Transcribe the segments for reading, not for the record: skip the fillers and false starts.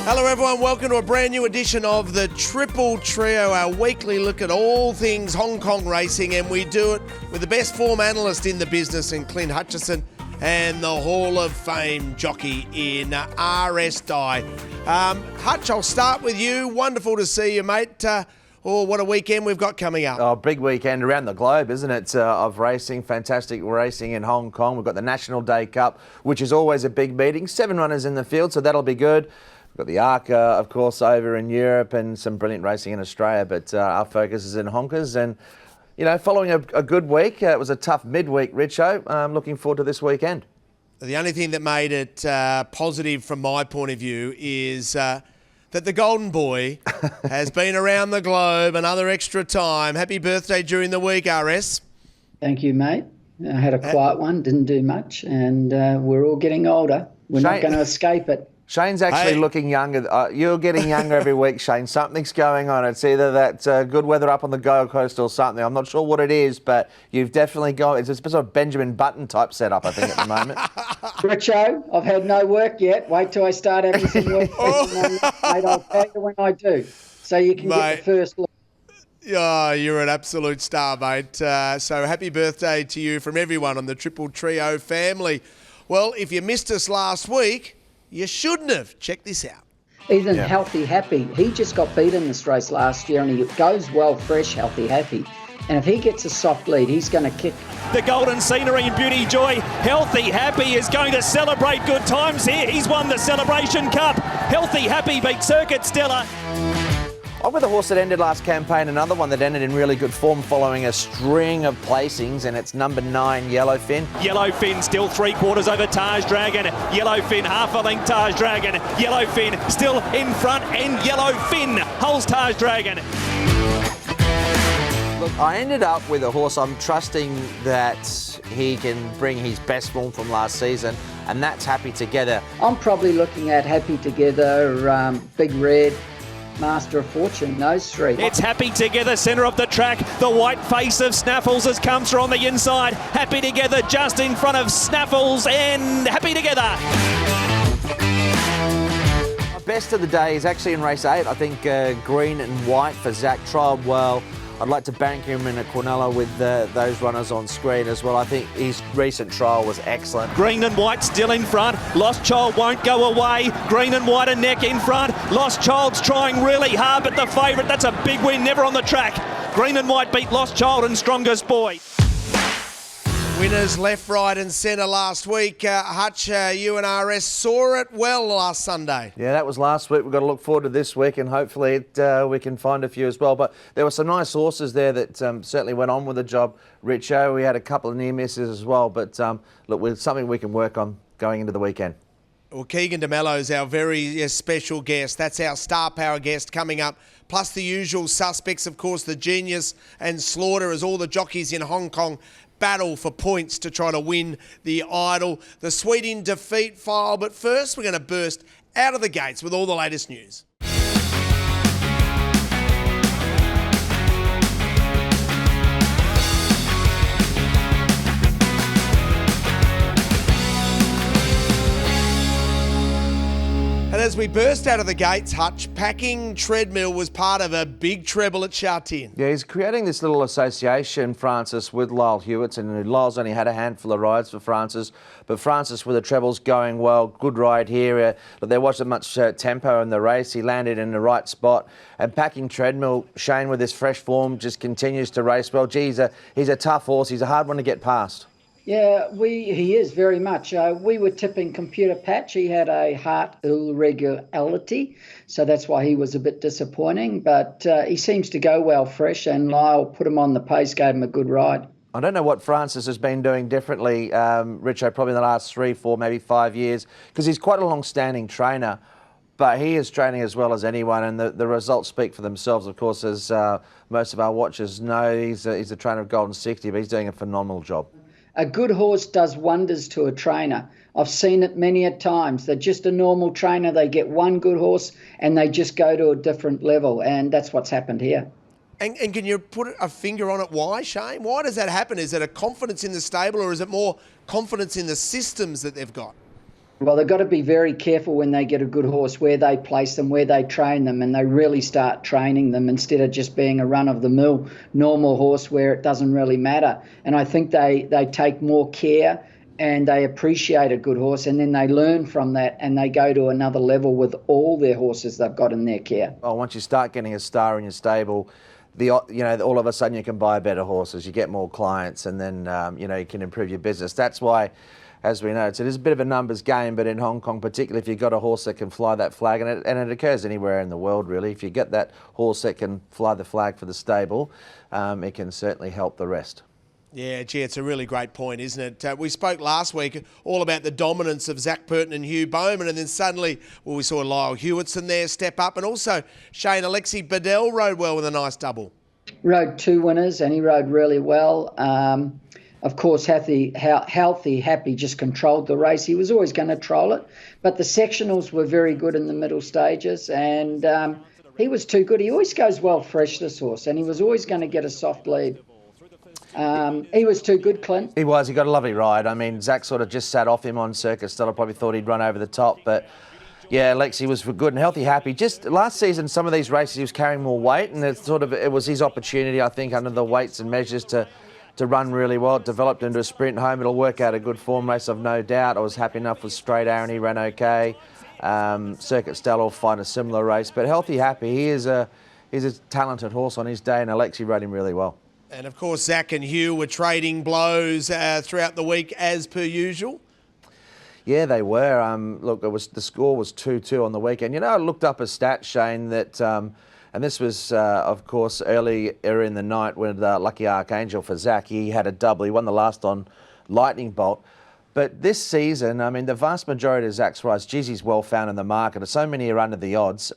Hello everyone, welcome to a brand new edition of the Triple Trio, our weekly look at all things Hong Kong racing, and we do it with the best form analyst in the business in Clint Hutchison and the Hall of Fame jockey in RS Dye. Hutch, I'll start with you. Wonderful to see you, mate. What a weekend we've got coming up. Oh, big weekend around the globe, isn't it, of racing. Fantastic racing in Hong Kong. We've got the National Day Cup, which is always a big meeting. 7 runners in the field, so that'll be good. We've got the ARCA, of course, over in Europe and some brilliant racing in Australia, but our focus is in Honkers. And, you know, following a good week, it was a tough midweek, Richo. I'm looking forward to this weekend. The only thing that made it positive from my point of view is that the Golden Boy has been around the globe another extra time. Happy birthday during the week, RS. Thank you, mate. I had a quiet one, didn't do much, and we're all getting older. We're not going to escape it. Shane's actually looking younger. You're getting younger every week, Shane. Something's going on. It's either that good weather up on the Gold Coast or something. I'm not sure what it is, but you've definitely got... It's a sort of Benjamin Button type setup, I think, at the moment. Richo, I've had no work yet. Wait till I start having some work. Mate, I'll tell you when I do, so you can get the first look. Oh, you're an absolute star, mate. So happy birthday to you from everyone on the Triple Trio family. Well, if you missed us last week, you shouldn't have. Check this out. Even Healthy Happy, he just got beat in this race last year, and he goes well fresh, Healthy Happy. And if he gets a soft lead, he's going to kick. The golden scenery and beauty joy. Healthy Happy is going to celebrate good times here. He's won the Celebration Cup. Healthy Happy beat Circuit Stella. I'm with a horse that ended last campaign, another one that ended in really good form following a string of placings, and it's number 9, Yellowfin. Yellowfin still 3/4 over Taj Dragon. Yellowfin half a length Taj Dragon. Yellowfin still in front, and Yellowfin holds Taj Dragon. Look, I ended up with a horse I'm trusting that he can bring his best form from last season, and that's Happy Together. I'm probably looking at Happy Together, Big Red, Master of Fortune, those three. It's Happy Together, centre of the track. The white face of Snaffles has come through on the inside. Happy Together just in front of Snaffles, and Happy Together. My best of the day is actually in race 8. I think green and white for Zach trialled well. I'd like to bank him in a Quinella with those runners on screen as well. I think his recent trial was excellent. Green and white still in front. Lost Child won't go away. Green and white a neck in front. Lost Child's trying really hard, but the favourite, that's a big win, never on the track. Green and white beat Lost Child and Strongest Boy. Winners left, right and centre last week. Hutch, you and RS saw it well last Sunday. Yeah, that was last week. We've got to look forward to this week, and hopefully we can find a few as well. But there were some nice horses there that certainly went on with the job. Richo, we had a couple of near misses as well. But look, with something we can work on going into the weekend. Well, Keagan De Melo is our very special guest. That's our star power guest coming up. Plus the usual suspects, of course, the Genius and Slaughter, as all the jockeys in Hong Kong battle for points to try to win the Idol. The Sweet in Defeat file. But first, we're going to burst out of the gates with all the latest news. And as we burst out of the gates, Hutch, packing treadmill was part of a big treble at Sha Tin. Yeah, he's creating this little association, Francis, with Lyle Hewitson. And Lyle's only had a handful of rides for Francis, but Francis with the trebles going well. Good ride here. But there wasn't much tempo in the race. He landed in the right spot. And packing treadmill, Shane, with his fresh form, just continues to race well. Gee, he's a tough horse. He's a hard one to get past. Yeah, he is very much. We were tipping Computer Patch. He had a heart irregularity, so that's why he was a bit disappointing. But he seems to go well fresh, and Lyle put him on the pace, gave him a good ride. I don't know what Francis has been doing differently, Richo, probably in the last 3, 4, maybe 5 years, because he's quite a long-standing trainer. But he is training as well as anyone, and the results speak for themselves, of course, as most of our watchers know. He's a trainer of Golden 60, but he's doing a phenomenal job. A good horse does wonders to a trainer. I've seen it many a times. They're just a normal trainer. They get one good horse and they just go to a different level, and that's what's happened here. And can you put a finger on it? Why, Shane? Why does that happen? Is it a confidence in the stable, or is it more confidence in the systems that they've got? Well, they've got to be very careful when they get a good horse, where they place them, where they train them, and they really start training them instead of just being a run-of-the-mill normal horse where it doesn't really matter. And I think they take more care and they appreciate a good horse, and then they learn from that and they go to another level with all their horses they've got in their care. Well, once you start getting a star in your stable, all of a sudden you can buy better horses, you get more clients, and then you can improve your business. That's why, as we know, it is a bit of a numbers game, but in Hong Kong, particularly if you've got a horse that can fly that flag, and it occurs anywhere in the world, really. If you get that horse that can fly the flag for the stable, it can certainly help the rest. Yeah, gee, it's a really great point, isn't it? We spoke last week all about the dominance of Zach Purton and Hugh Bowman, and then suddenly, we saw Lyle Hewitson there step up, and also Shane Alexi Bedell rode well with a nice double. Rode 2 winners, and he rode really well. Of course, Happy just controlled the race. He was always going to troll it, but the sectionals were very good in the middle stages, and he was too good. He always goes well fresh, this horse, and he was always going to get a soft lead. He was too good, Clint. He was. He got a lovely ride. I mean, Zach sort of just sat off him on Circus Stella. Probably thought he'd run over the top, but yeah, Lexi was good and healthy, happy. Just last season, some of these races he was carrying more weight, and it was his opportunity, I think, under the weights and measures to run really well. It developed into a sprint home. It'll work out a good form race, I've no doubt. I was happy enough with Straight Aaron. He ran okay. Circuit Stella will find a similar race, but healthy, happy. He's a talented horse on his day, and Alexi rode him really well. And of course, Zach and Hugh were trading blows throughout the week as per usual. Yeah, they were. Look, the score was 2-2 on the weekend. I looked up a stat, Shane, that, and this was, of course, earlier in the night with Lucky Archangel for Zach. He had a double. He won the last on Lightning Bolt. But this season, I mean, the vast majority of Zach's rides, geez, he's well found in the market. So many are under the odds.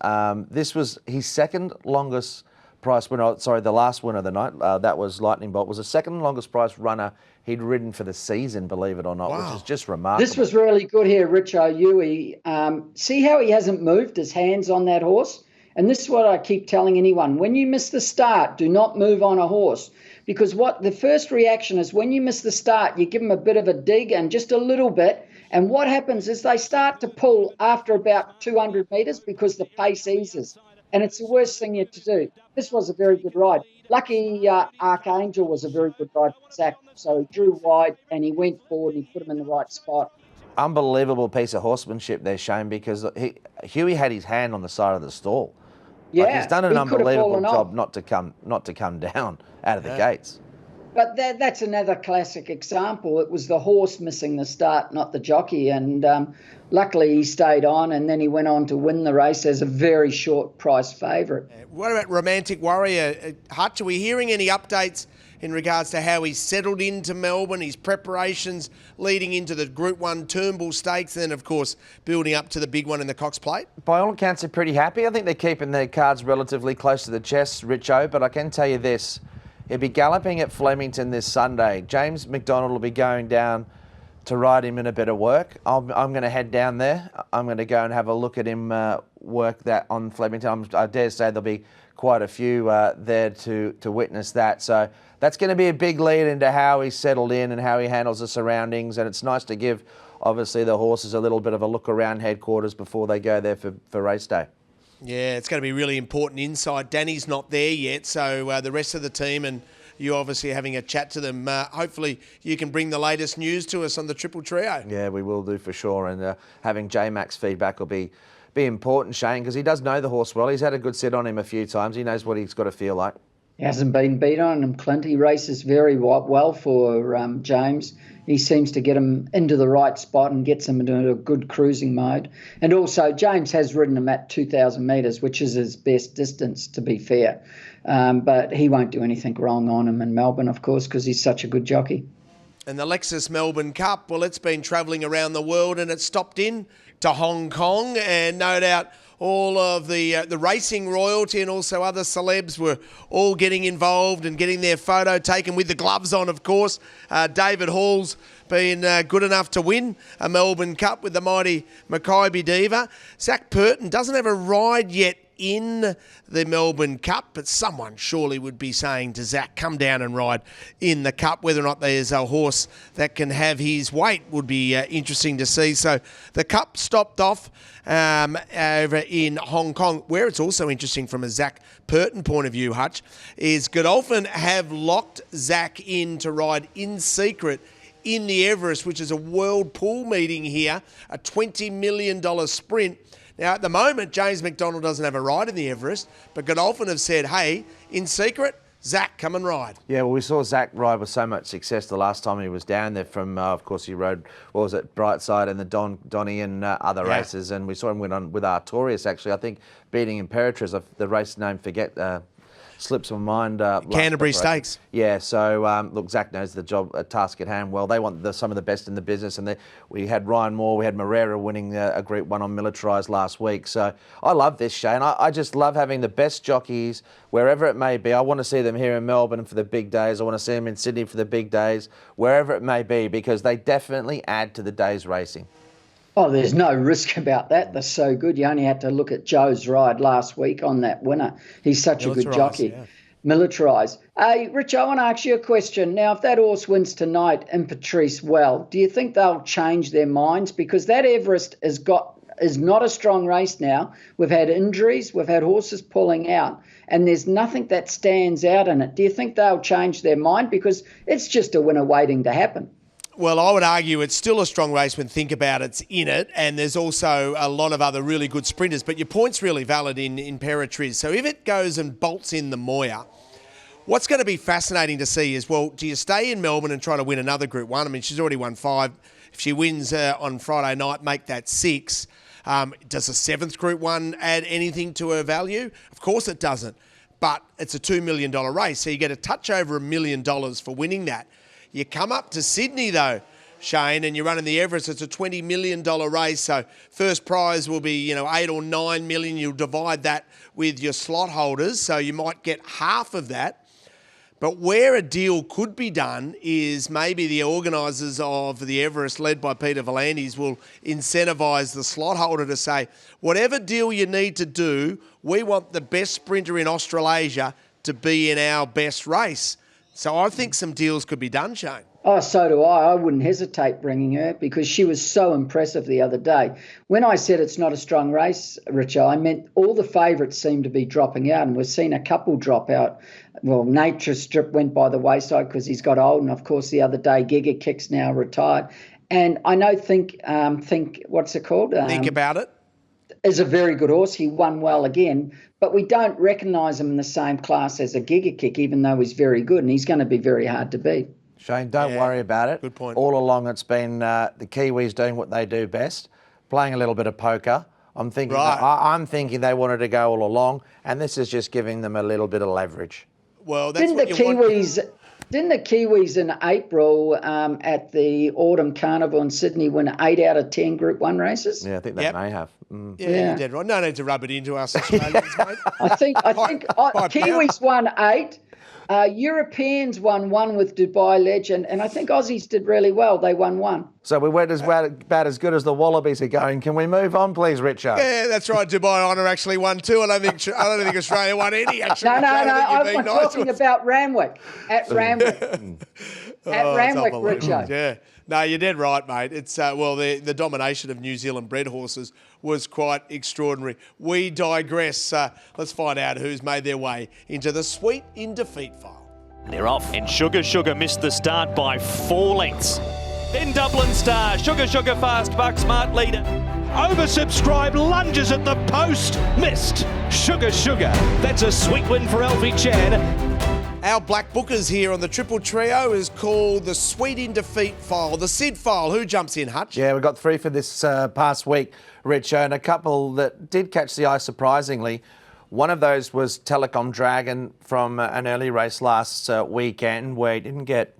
This was his second longest price winner. Sorry, the last winner of the night, that was Lightning Bolt, was the second longest price runner he'd ridden for the season, believe it or not, Which is just remarkable. This was really good here, Richo. See how he hasn't moved his hands on that horse? And this is what I keep telling anyone. When you miss the start, do not move on a horse. Because what the first reaction is, when you miss the start, you give them a bit of a dig and just a little bit. And what happens is they start to pull after about 200 metres because the pace eases. And it's the worst thing you have to do. This was a very good ride. Lucky Archangel was a very good ride for Zach. So he drew wide and he went forward and he put him in the right spot. Unbelievable piece of horsemanship there, Shane, because Huey had his hand on the side of the stall. Yeah, he's done an unbelievable job not to come down out of the gates. But that's another classic example. It was the horse missing the start, not the jockey. And luckily he stayed on, and then he went on to win the race as a very short price favourite. What about Romantic Warrior? Hutch, are we hearing any updates in regards to how he's settled into Melbourne, his preparations leading into the Group 1 Toombul Stakes, and then, of course, building up to the big one in the Cox Plate? By all accounts, they're pretty happy. I think they're keeping their cards relatively close to the chest, Richo, but I can tell you this. He'll be galloping at Flemington this Sunday. James McDonald will be going down to ride him in a bit of work. I'm going to head down there. I'm going to go and have a look at him work that on Flemington. I dare say there'll be quite a few there to witness that. So that's going to be a big lead into how he's settled in and how he handles the surroundings. And it's nice to give, obviously, the horses a little bit of a look around headquarters before they go there for race day. Yeah, it's going to be really important insight. Danny's not there yet, so the rest of the team and you obviously having a chat to them. Hopefully you can bring the latest news to us on the Triple Trio. Yeah, we will do for sure. And having J-Mac's feedback will be important, Shane, because he does know the horse well. He's had a good sit on him a few times. He knows what he's got to feel like. He hasn't been beat on him, Clint. He races very well for James. He seems to get him into the right spot and gets him into a good cruising mode. And also, James has ridden him at 2,000 metres, which is his best distance, to be fair. But he won't do anything wrong on him in Melbourne, of course, because he's such a good jockey. And the Lexus Melbourne Cup, well, it's been travelling around the world and it stopped in to Hong Kong, and no doubt all of the racing royalty and also other celebs were all getting involved and getting their photo taken with the gloves on, of course. David Hall's been good enough to win a Melbourne Cup with the mighty Mackay Diva. Zach Purton doesn't have a ride yet in the Melbourne Cup, but someone surely would be saying to Zach, come down and ride in the Cup. Whether or not there's a horse that can have his weight would be interesting to see. So the Cup stopped off over in Hong Kong. Where it's also interesting from a Zach Purton point of view, Hutch, is Godolphin have locked Zach in to ride in secret in the Everest, which is a world pool meeting here, a $20 million sprint. Now, at the moment, James McDonald doesn't have a ride in the Everest, but Godolphin have said, hey, in secret, Zach, come and ride. Yeah, well, we saw Zach ride with so much success the last time he was down there from, of course, he rode, what was it, Brightside and the Donny and other races, and we saw him win on with Artorias, actually, I think, beating Imperatriz, the race name, slips my mind. Canterbury Stakes. Yeah, so look, Zach knows the task at hand well. They want some of the best in the business, and we had Ryan Moore, we had Moreira winning a Group 1 on Militarised last week. So I love this, Shane. I just love having the best jockeys wherever it may be. I want to see them here in Melbourne for the big days. I want to see them in Sydney for the big days, wherever it may be, because they definitely add to the day's racing. Oh, there's no risk about that. They're so good. You only had to look at Joe's ride last week on that winner. He's such a good jockey. Yeah. Militarised. Hey, Rich, I want to ask you a question. Now, if that horse wins tonight, Ep4, well, do you think they'll change their minds? Because that Everest is not a strong race now. We've had injuries. We've had horses pulling out. And there's nothing that stands out in it. Do you think they'll change their mind? Because it's just a winner waiting to happen. Well, I would argue it's still a strong race when Think About It's in it, and there's also a lot of other really good sprinters. But your point's really valid in Imperatriz. So if it goes and bolts in the Moya, what's going to be fascinating to see is, well, do you stay in Melbourne and try to win another Group 1? I mean, she's already won 5. If she wins on Friday night, make that 6. Does a 7th Group 1 add anything to her value? Of course it doesn't. But it's a $2 million race, so you get a touch over $1 million for winning that. You come up to Sydney, though, Shane, and you're running the Everest. It's a $20 million race, so first prize will be, $8 or $9 million. You'll divide that with your slot holders, so you might get half of that. But where a deal could be done is maybe the organisers of the Everest, led by Peter V'landys, will incentivise the slot holder to say, whatever deal you need to do, we want the best sprinter in Australasia to be in our best race. So I think some deals could be done, Shane. Oh, so do I. I wouldn't hesitate bringing her because she was so impressive the other day. When I said it's not a strong race, Richo, I meant all the favourites seem to be dropping out, and we've seen a couple drop out. Well, Nature Strip went by the wayside because he's got old, and of course the other day Giga Kick's now retired. And I know Think, what's it called? Think About It. Is a very good horse. He won well again, but we don't recognise him in the same class as a Giga Kick, even though he's very good, and he's going to be very hard to beat. Shane, don't worry about it. Good point. All along it's been the Kiwis doing what they do best, playing a little bit of poker. I'm thinking they wanted to go all along, and this is just giving them a little bit of leverage. Well, that's Didn't the Kiwis in April at the Autumn Carnival in Sydney win 8 out of 10 Group 1 races? Yeah, I think they may have. Yeah, you did right. No need to rub it into us Australians, mate. I think Kiwis won 8. Europeans won 1 with Dubai Legend, and I think Aussies did really well. They won 1. So we went about as good as the Wallabies are going. Can we move on, please, Richo? Yeah, that's right. Dubai Honour actually won 2. I don't think Australia won any. Actually, no. I'm talking about Ramwick. At Ramwick. Richo. Yeah. No, you're dead right, mate. It's the domination of New Zealand bred horses was quite extraordinary. We digress. Let's find out who's made their way into the Sweet in Defeat file. They're off, and Sugar missed the start by 4 lengths. Then Dublin Star, Sugar Fast Buck, Smart Leader. Oversubscribed, lunges at the post, missed. Sugar, that's a sweet win for Alfie Chan. Our black bookers here on the Triple Trio is called the Sweet in Defeat file, the Sid file. Who jumps in, Hutch? Yeah, we got 3 for this past week, Richo, and a couple that did catch the eye surprisingly. One of those was Telecom Dragon from an early race last weekend where he didn't get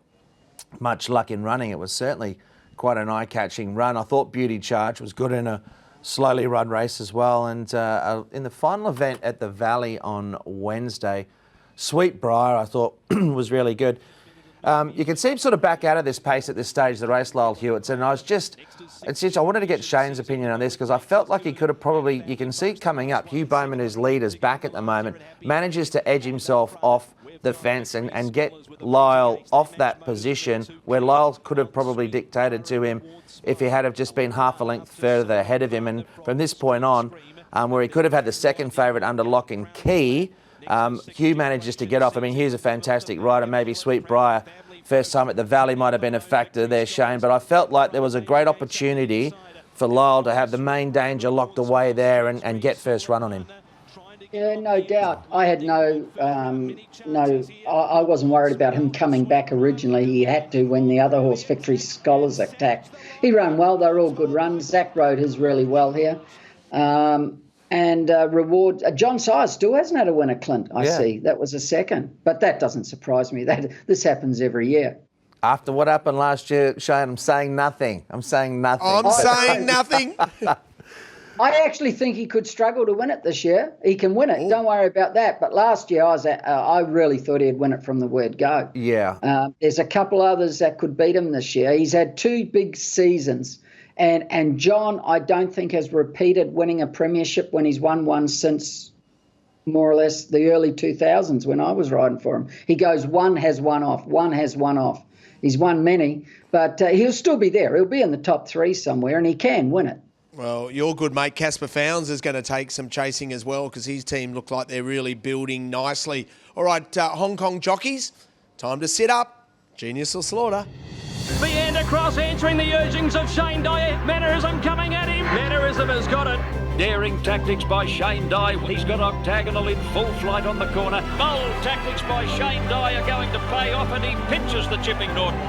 much luck in running. It was certainly quite an eye-catching run. I thought Beauty Charge was good in a slowly run race as well. And in the final event at the Valley on Wednesday, Sweet Briar, I thought, was really good. You can see him sort of back out of this pace at this stage of the race, Lyle Hewitt. And I wanted to get Shane's opinion on this because I felt like he could have probably, you can see coming up, Hugh Bowman, who's leader's back at the moment, manages to edge himself off the fence and get Lyle off that position where Lyle could have probably dictated to him if he had have just been half a length further ahead of him. And from this point on, where he could have had the second favourite under lock and key, Hugh manages to get off. I mean, Hugh's a fantastic rider. Maybe Sweetbriar, first time at the Valley, might have been a factor there, Shane. But I felt like there was a great opportunity for Lyle to have the main danger locked away there and get first run on him. Yeah, no doubt. I had I wasn't worried about him coming back originally. He had to when the other horse, Victory Scholars, attacked. He ran well. They were all good runs. Zach rode his really well here. Reward. John Sires still hasn't had a winner, Clint, I see. That was a second. But that doesn't surprise me. This happens every year. After what happened last year, Shane, I'm saying nothing. I'm saying nothing. I'm saying nothing. I actually think he could struggle to win it this year. He can win it. Ooh. Don't worry about that. But last year, I really thought he'd win it from the word go. Yeah. There's a couple others that could beat him this year. He's had 2 big seasons. And John, I don't think, has repeated winning a premiership when he's won one since more or less the early 2000s when I was riding for him. He goes one has one off. He's won many, but he'll still be there. He'll be in the top 3 somewhere, and he can win it. Well, your good mate Casper Founds is going to take some chasing as well because his team look like they're really building nicely. All right, Hong Kong jockeys, time to sit up. Genius or slaughter. The end across, answering the urgings of Shane Dye. Mannerism coming at him. Mannerism has got it. Daring tactics by Shane Dye. He's got Octagonal in full flight on the corner. Bold tactics by Shane Dye are going to pay off, and he pinches the Chipping Norton.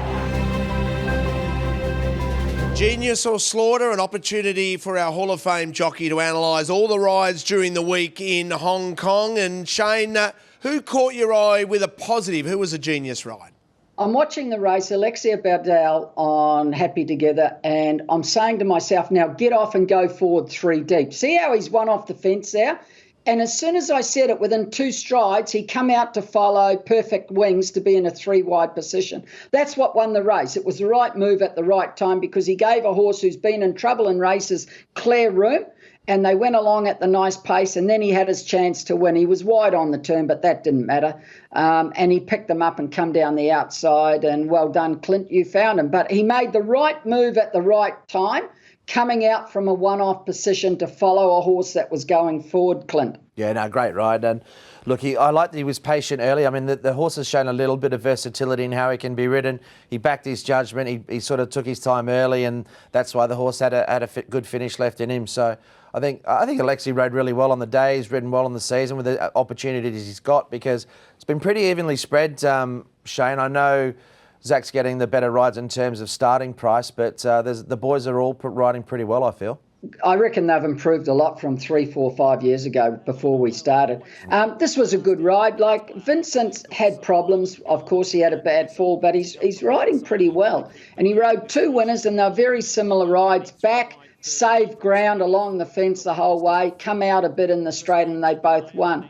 Genius or slaughter, an opportunity for our Hall of Fame jockey to analyse all the rides during the week in Hong Kong. And Shane, who caught your eye with a positive? Who was a genius ride? I'm watching the race, Alexia Bardell on Happy Together, and I'm saying to myself, now get off and go forward 3 deep. See how he's won off the fence there? And as soon as I said it, within 2 strides, he come out to follow Perfect Wings to be in a 3-wide position. That's what won the race. It was the right move at the right time because he gave a horse who's been in trouble in races clear room, and they went along at the nice pace, and then he had his chance to win. He was wide on the turn, but that didn't matter. And he picked them up and come down the outside, and well done, Clint, you found him. But he made the right move at the right time, coming out from a one-off position to follow a horse that was going forward, Clint. Yeah, no, great ride. And look, I liked that he was patient early. I mean, the horse has shown a little bit of versatility in how he can be ridden. He backed his judgment. He sort of took his time early, and that's why the horse had a good finish left in him. So I think Alexi rode really well on the day. He's ridden well on the season with the opportunities he's got because it's been pretty evenly spread, Shane. I know Zach's getting the better rides in terms of starting price, but the boys are all riding pretty well, I feel. I reckon they've improved a lot from 3, 4, 5 years ago before we started. This was a good ride. Like, Vincent had problems. Of course, he had a bad fall, but he's riding pretty well. And he rode 2 winners, and they're very similar rides. Back, saved ground along the fence the whole way, come out a bit in the straight, and they both won.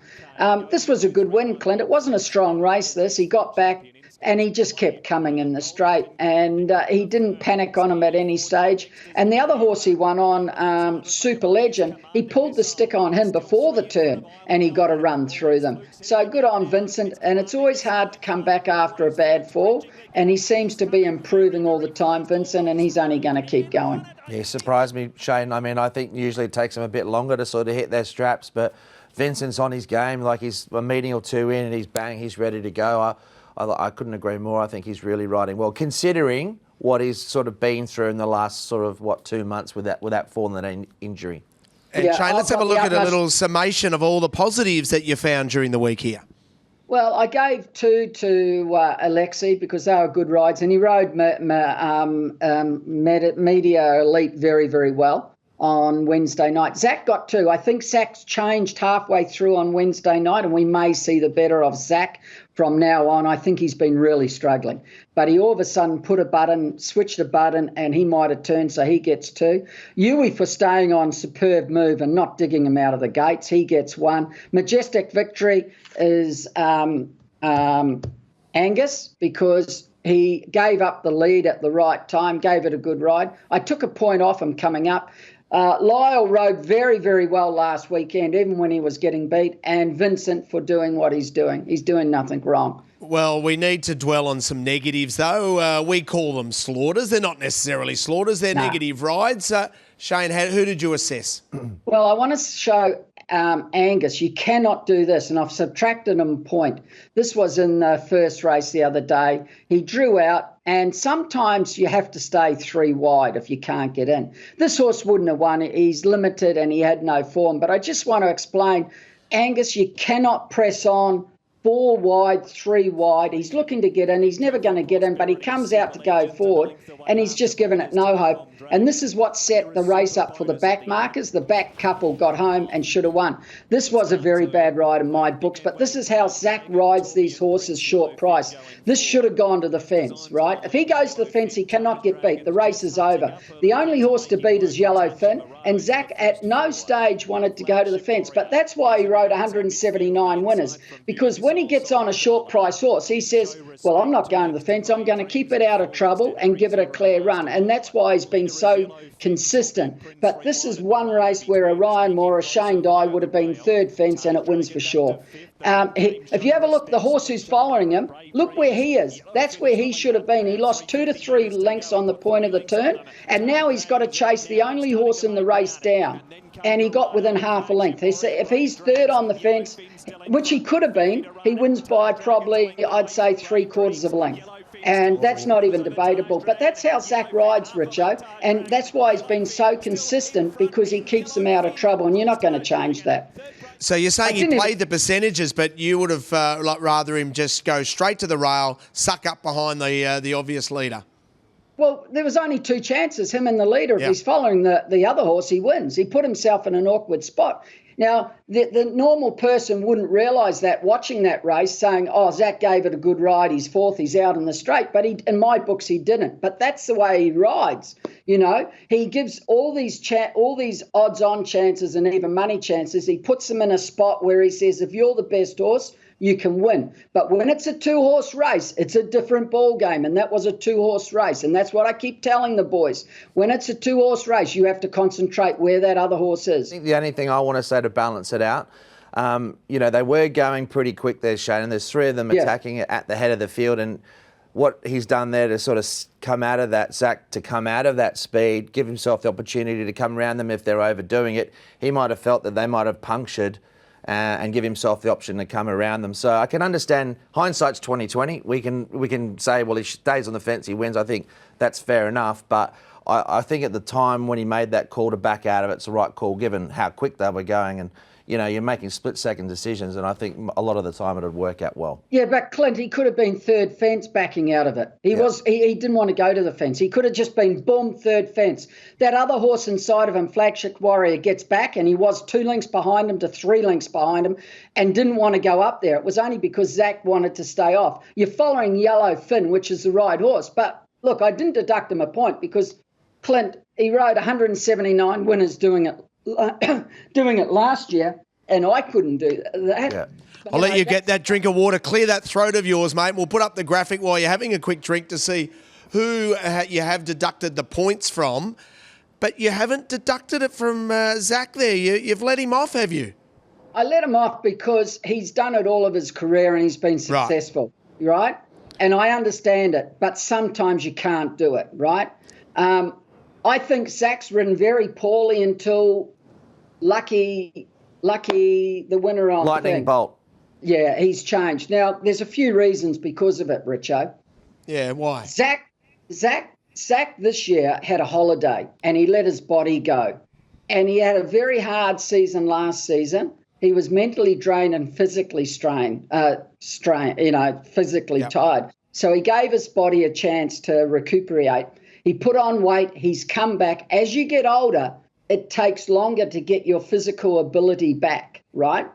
This was a good win, Clint. It wasn't a strong race, this. He got back, and he just kept coming in the straight, and he didn't panic on him at any stage. And the other horse he won on, Super Legend, he pulled the stick on him before the turn, and he got a run through them. So good on Vincent, and it's always hard to come back after a bad fall, and he seems to be improving all the time, Vincent, and he's only going to keep going. Yeah, surprised me, Shane. I mean, I think usually it takes him a bit longer to sort of hit their straps, but Vincent's on his game. Like, he's a meeting or 2 in, and he's ready to go. I couldn't agree more. I think he's really riding well, considering what he's sort of been through in the last 2 months with that fall and that injury. And yeah, Shane, let's have a look at a little summation of all the positives that you found during the week here. Well, I gave 2 to Alexi because they were good rides, and he rode Media Elite very, very well on Wednesday night. Zach got 2. I think Zach's changed halfway through on Wednesday night, and we may see the better of Zach from now on. I think he's been really struggling. But he all of a sudden switched a button, and he might have turned, so he gets 2. Yui for staying on superb move and not digging him out of the gates. He gets 1. Majestic Victory is Angus, because He gave up the lead at the right time, gave it a good ride. I took a point off him coming up. Lyle rode very, very well last weekend, even when he was getting beat, and Vincent for doing what he's doing. He's doing nothing wrong. Well, we need to dwell on some negatives, though. We call them slaughters. They're not necessarily slaughters. They're negative rides. Shane, who did you assess? Well, I want to show Angus. You cannot do this, and I've subtracted him a point. This was in the first race the other day. He drew out, and sometimes you have to stay 3 wide if you can't get in. This horse wouldn't have won. He's limited and he had no form. But I just want to explain, Angus, you cannot press on 4 wide, 3 wide. He's looking to get in. He's never going to get in, but he comes out to go forward, and he's just given it no hope. And this is what set the race up for the back markers. The back couple got home and should have won. This was a very bad ride in my books, but this is how Zach rides these horses short price. This should have gone to the fence, right? If he goes to the fence, he cannot get beat. The race is over. The only horse to beat is Yellowfin, and Zach at no stage wanted to go to the fence, but that's why he rode 179 winners, because when he gets on a short price horse, he says, well, I'm not going to the fence. I'm going to keep it out of trouble and give it a clear run. And that's why he's been so consistent. But this is one race where a Ryan Moore, a Shane Dye would have been 3rd fence, and it wins for sure. If you have a look, the horse who's following him, look where he is. That's where he should have been. He lost 2 to 3 lengths on the point of the turn, and now he's got to chase the only horse in the race down. And he got within half a length. If he's 3rd on the fence, which he could have been, he wins by probably, I'd say, 3/4 of a length. And that's not even debatable. But that's how Zach rides, Richo. And that's why he's been so consistent, because he keeps them out of trouble. And you're not going to change that. So you're saying he played the percentages, but you would have rather him just go straight to the rail, suck up behind the obvious leader? Well, there was only 2 chances, him and the leader. If he's following the other horse, he wins. He put himself in an awkward spot. Now, the normal person wouldn't realise that watching that race, saying, oh, Zach gave it a good ride, he's 4th, he's out in the straight. But in my books, he didn't. But that's the way he rides, you know. He gives all these odds-on chances and even money chances. He puts them in a spot where he says, if you're the best horse, you can win. But when it's a 2-horse race, it's a different ball game, and that was a 2-horse race. And that's what I keep telling the boys. When it's a 2-horse race, you have to concentrate where that other horse is. I think the only thing I want to say to balance it out, they were going pretty quick there, Shane, and there's 3 of them attacking it at the head of the field, and what he's done there to sort of come out of that, Zach, to come out of that speed, give himself the opportunity to come around them if they're overdoing it. He might have felt that they might have punctured and give himself the option to come around them. So I can understand, hindsight's 20/20. We can say, well, he stays on the fence, he wins. I think that's fair enough. But I think at the time when he made that call to back out of it, it's the right call given how quick they were going. And, you're making split-second decisions, and I think a lot of the time it would work out well. Yeah, but Clint, he could have been 3rd fence backing out of it. He didn't want to go to the fence. He could have just been, boom, 3rd fence. That other horse inside of him, Flagship Warrior, gets back, and he was 2 lengths behind him to 3 lengths behind him and didn't want to go up there. It was only because Zach wanted to stay off. You're following Yellowfin, which is the right horse. But, look, I didn't deduct him a point because Clint, he rode 179 winners doing it last year, and I couldn't do that. Yeah. I'll let you get that drink of water. Clear that throat of yours, mate. We'll put up the graphic while you're having a quick drink to see who you have deducted the points from. But you haven't deducted it from Zach there. You've let him off, have you? I let him off because he's done it all of his career and he's been successful, right? And I understand it, but sometimes you can't do it, right? I think Zach's ridden very poorly until Lucky, the winner on Lightning Bolt. Yeah, he's changed. Now, there's a few reasons because of it, Richo. Yeah, why? Zach this year had a holiday and he let his body go. And he had a very hard season last season. He was mentally drained and physically physically tired. So he gave his body a chance to recuperate. He put on weight. He's come back. As you get older, it takes longer to get your physical ability back, right?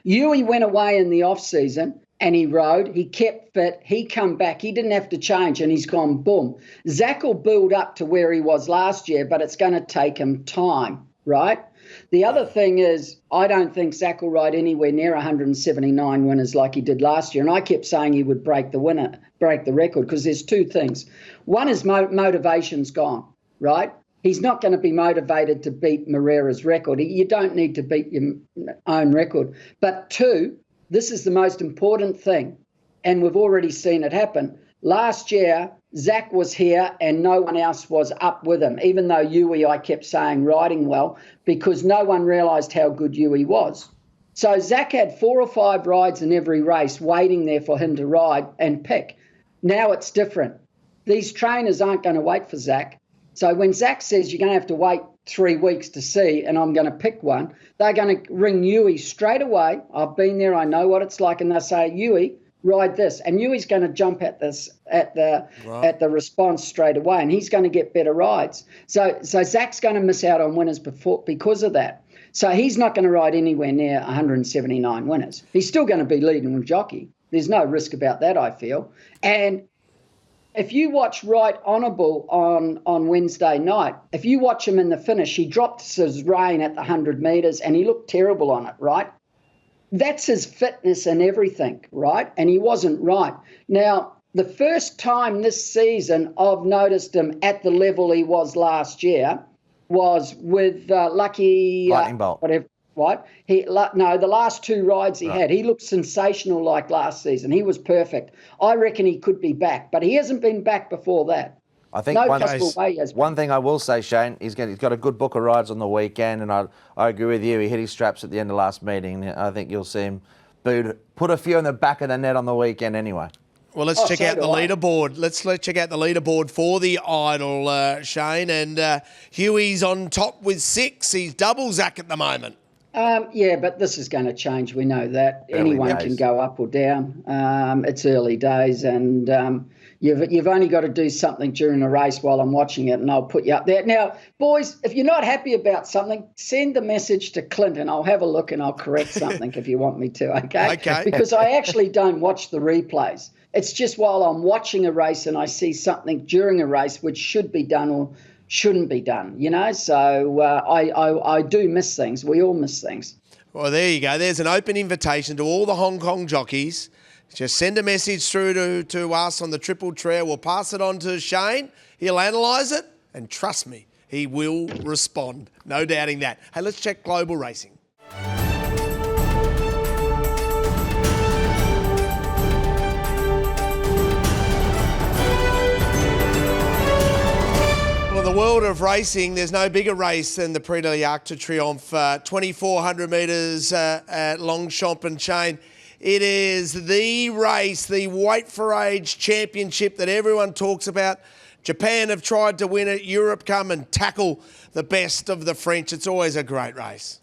Yui went away in the off-season and he rode. He kept fit. He come back. He didn't have to change and he's gone boom. Zach will build up to where he was last year, but it's going to take him time, right? The other thing is, I don't think Zach will ride anywhere near 179 winners like he did last year. And I kept saying he would break the record, because there's two things. One is motivation's gone, right? He's not going to be motivated to beat Moreira's record. You don't need to beat your own record. But two, this is the most important thing, and we've already seen it happen. Last year, Zach was here and no one else was up with him, even though Yui, I kept saying, riding well, because no one realised how good Yui was. So Zach had 4 or 5 rides in every race waiting there for him to ride and pick. Now it's different. These trainers aren't going to wait for Zach. So when Zach says you're going to have to wait 3 weeks to see and I'm going to pick one, they're going to ring Yui straight away. I've been there, I know what it's like, and they'll say, Yui, ride this, and Yui's going to jump at the response straight away, and he's going to get better rides. So Zach's going to miss out on winners because of that. So he's not going to ride anywhere near 179 winners. He's still going to be leading with jockey. There's no risk about that, I feel. And if you watch Right Honourable on Wednesday night, if you watch him in the finish, he dropped his rein at the 100 metres and he looked terrible on it, right? That's his fitness and everything, right? And he wasn't right. Now, the first time this season I've noticed him at the level he was last year was with Lucky... Lightning Bolt. Whatever, what? The last 2 rides he had. He looked sensational like last season. He was perfect. I reckon he could be back, but he hasn't been back before that. I think one thing I will say, Shane, he's got a good book of rides on the weekend, and I agree with you. He hit his straps at the end of last meeting. I think you'll see him put a few in the back of the net on the weekend anyway. Well, let's check out the leaderboard. Let's check out the leaderboard for the Idol, Shane. And Huey's on top with 6. He's double Zach at the moment. Yeah, but this is going to change. We know that. Anyone can go up or down. It's early days, and you've only got to do something during a race while I'm watching it, and I'll put you up there. Now, boys, if you're not happy about something, send the message to Clint, and I'll have a look and I'll correct something if you want me to, okay? Okay. Because I actually don't watch the replays. It's just while I'm watching a race and I see something during a race which should be done or shouldn't be done, you know? So I do miss things. We all miss things. Well, there you go. There's an open invitation to all the Hong Kong jockeys. Just send a message through to us on the Triple Trio. We'll pass it on to Shane. He'll analyse it, and trust me, he will respond. No doubting that. Hey, let's check global racing. Well, in the world of racing, there's no bigger race than the Prix de l'Arc de Triomphe. 2,400 metres at Longchamp and Chain. It is the race, the Weight for Age Championship that everyone talks about. Japan have tried to win it. Europe come and tackle the best of the French. It's always a great race.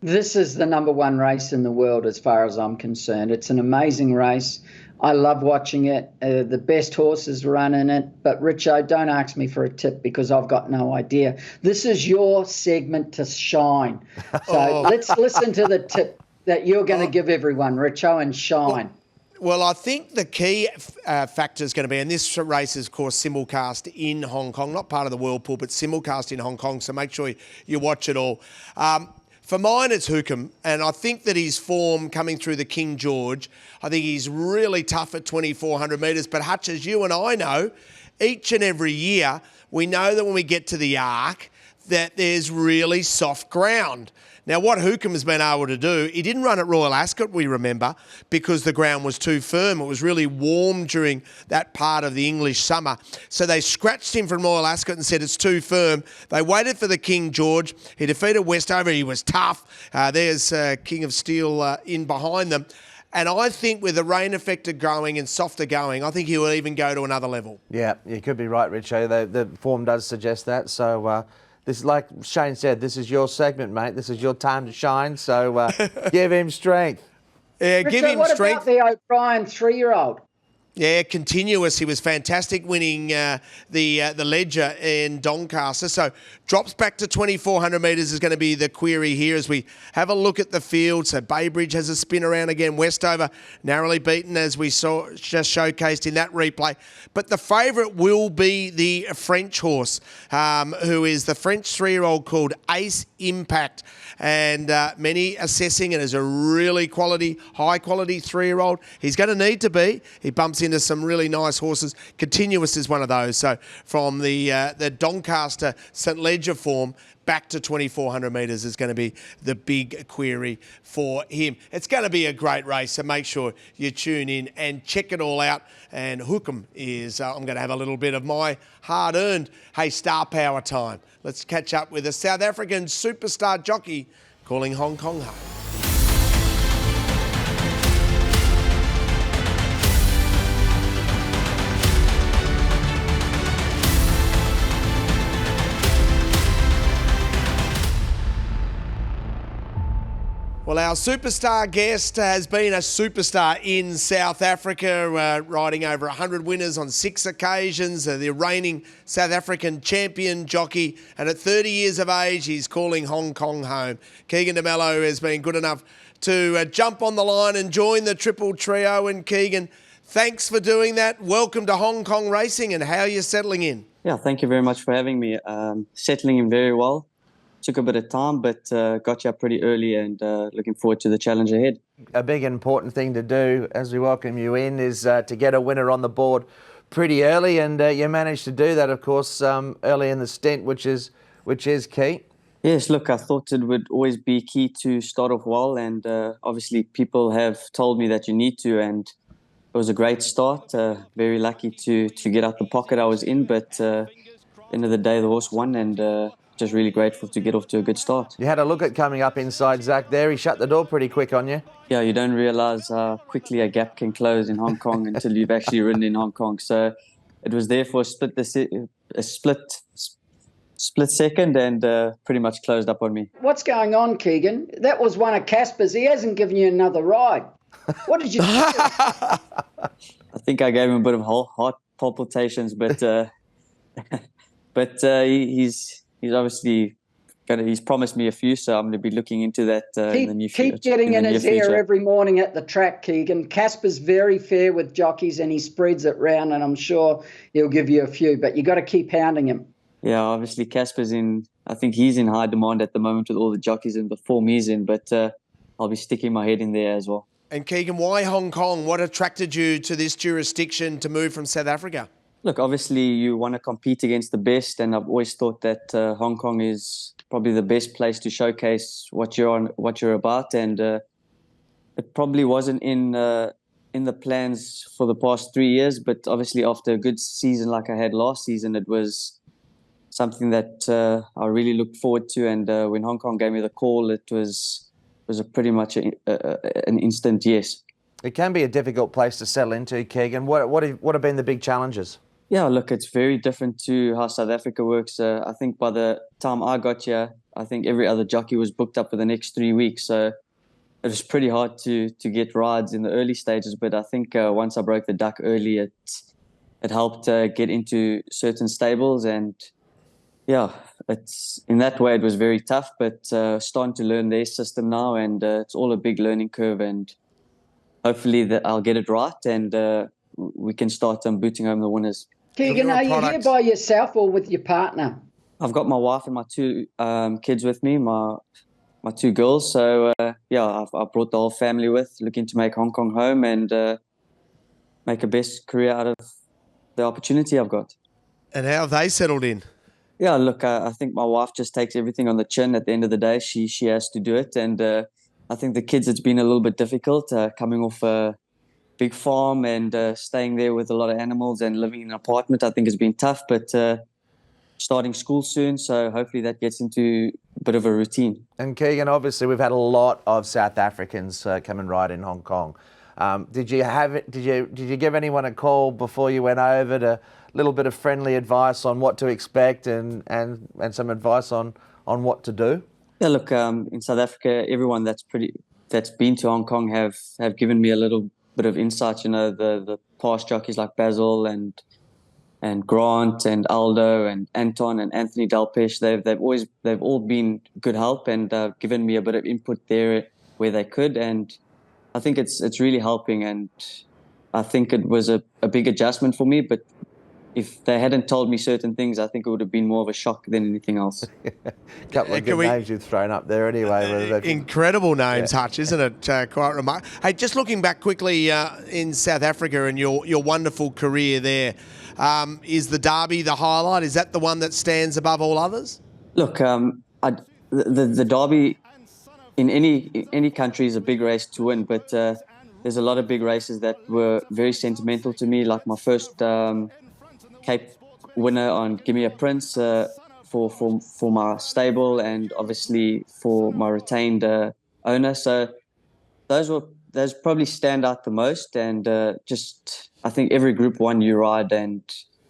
This is the number 1 race in the world as far as I'm concerned. It's an amazing race. I love watching it. The best horses run in it. But, Richo, don't ask me for a tip because I've got no idea. This is your segment to shine. So let's listen to the tip that you're going to give everyone, Richo, and shine. Well, I think the key factor is going to be, and this race is, of course, simulcast in Hong Kong, not part of the Whirlpool, but simulcast in Hong Kong, so make sure you watch it all. For mine, it's Hookham, and I think that his form coming through the King George, I think he's really tough at 2,400 metres. But Hutch, as you and I know, each and every year, we know that when we get to the Arc, that there's really soft ground. Now, what Hookham has been able to do, he didn't run at Royal Ascot, we remember, because the ground was too firm. It was really warm during that part of the English summer. So they scratched him from Royal Ascot and said it's too firm. They waited for the King George. He defeated Westover. He was tough. There's King of Steel in behind them. And I think with the rain affected going and softer going, I think he will even go to another level. Yeah, you could be right, Richo. The form does suggest that. So... this, like Shane said, this is your segment, mate. This is your time to shine. So give him strength. Yeah, give him strength. What about the O'Brien 3-year-old? Yeah, continuous. He was fantastic winning the Ledger in Doncaster. So drops back to 2,400 metres is going to be the query here as we have a look at the field. So Baybridge has a spin around again. Westover narrowly beaten as we saw just showcased in that replay. But the favourite will be the French horse, who is the French 3-year-old called Ace Impact. And many assessing it as a really high quality 3-year-old. He's going to need to be. He bumps into some really nice horses. Continuous is one of those. So from the Doncaster St Ledger form back to 2,400 metres is going to be the big query for him. It's going to be a great race, so make sure you tune in and check it all out. And Hookham is, I'm going to have a little bit of my hard-earned, star power time. Let's catch up with a South African superstar jockey calling Hong Kong home. Well, our superstar guest has been a superstar in South Africa, riding over 100 winners on 6 occasions, the reigning South African champion jockey, and at 30 years of age, he's calling Hong Kong home. Keagan De Melo has been good enough to jump on the line and join the triple trio, and Keagan, thanks for doing that. Welcome to Hong Kong racing, and how are you settling in? Yeah, thank you very much for having me. Settling in very well. Took a bit of time, but got you up pretty early and looking forward to the challenge ahead. A big important thing to do as we welcome you in is to get a winner on the board pretty early, and you managed to do that, of course, early in the stint, which is key. Yes, look, I thought it would always be key to start off well, and obviously people have told me that you need to, and it was a great start. Very lucky to get out the pocket I was in, but end of the day, the horse won, and just really grateful to get off to a good start. You had a look at coming up inside Zach there. He shut the door pretty quick on you. Yeah, you don't realise how quickly a gap can close in Hong Kong until you've actually ridden in Hong Kong. So it was there for a split second, and pretty much closed up on me. What's going on, Keagan? That was one of Casper's. He hasn't given you another ride. What did you do? I think I gave him a bit of heart palpitations, but he's obviously he's promised me a few, so I'm going to be looking into that in the near future. Keep getting in his ear every morning at the track, Keagan. Casper's very fair with jockeys, and he spreads it round, and I'm sure he'll give you a few, but you got to keep hounding him. Yeah, obviously Casper's I think he's in high demand at the moment with all the jockeys and the form he's in, but I'll be sticking my head in there as well. And Keagan, why Hong Kong? What attracted you to this jurisdiction to move from South Africa? Look, obviously you want to compete against the best, and I've always thought that Hong Kong is probably the best place to showcase what you're about, and it probably wasn't in the plans for the past 3 years, but obviously after a good season like I had last season, it was something that I really looked forward to, and when Hong Kong gave me the call, it was pretty much an instant yes. It can be a difficult place to settle into, Keagan. What have been the big challenges? Yeah, look, it's very different to how South Africa works. I think by the time I got here, I think every other jockey was booked up for the next 3 weeks. So it was pretty hard to get rides in the early stages. But I think once I broke the duck early, it helped get into certain stables. And yeah, it's in that way it was very tough. But starting to learn their system now, and it's all a big learning curve. And hopefully that I'll get it right, and we can start booting home the winners. Keagan, are you here by yourself or with your partner? I've got my wife and my 2 kids with me, my 2 girls. So, yeah, I've brought the whole family with, looking to make Hong Kong home and make a best career out of the opportunity I've got. And how have they settled in? Yeah, look, I think my wife just takes everything on the chin. At the end of the day, she has to do it. And I think the kids, it's been a little bit difficult coming off a big farm and staying there with a lot of animals and living in an apartment. I think it's been tough, but starting school soon, so hopefully that gets into a bit of a routine. And Keagan, obviously we've had a lot of South Africans come and ride in Hong Kong. Did you give anyone a call before you went over to a little bit of friendly advice on what to expect and some advice on what to do? Yeah, look, in South Africa, everyone that's been to Hong Kong have given me a little bit of insight. The past jockeys like Basil and Grant and Aldo and Anton and Anthony Delpesh, they've all been good help and given me a bit of input there where they could, and I think it's really helping. And I think it was a big adjustment for me, but if they hadn't told me certain things, I think it would have been more of a shock than anything else. Couple of good names you've thrown up there anyway. Incredible names, Hutch, isn't it? Quite remarkable. Hey, just looking back quickly in South Africa and your wonderful career there, is the Derby the highlight? Is that the one that stands above all others? Look, the Derby in any country is a big race to win, but there's a lot of big races that were very sentimental to me, like my first Cape winner on Give Me a Prince for my stable, and obviously for my retained owner. So those probably stand out the most, and I think every Group 1 you ride and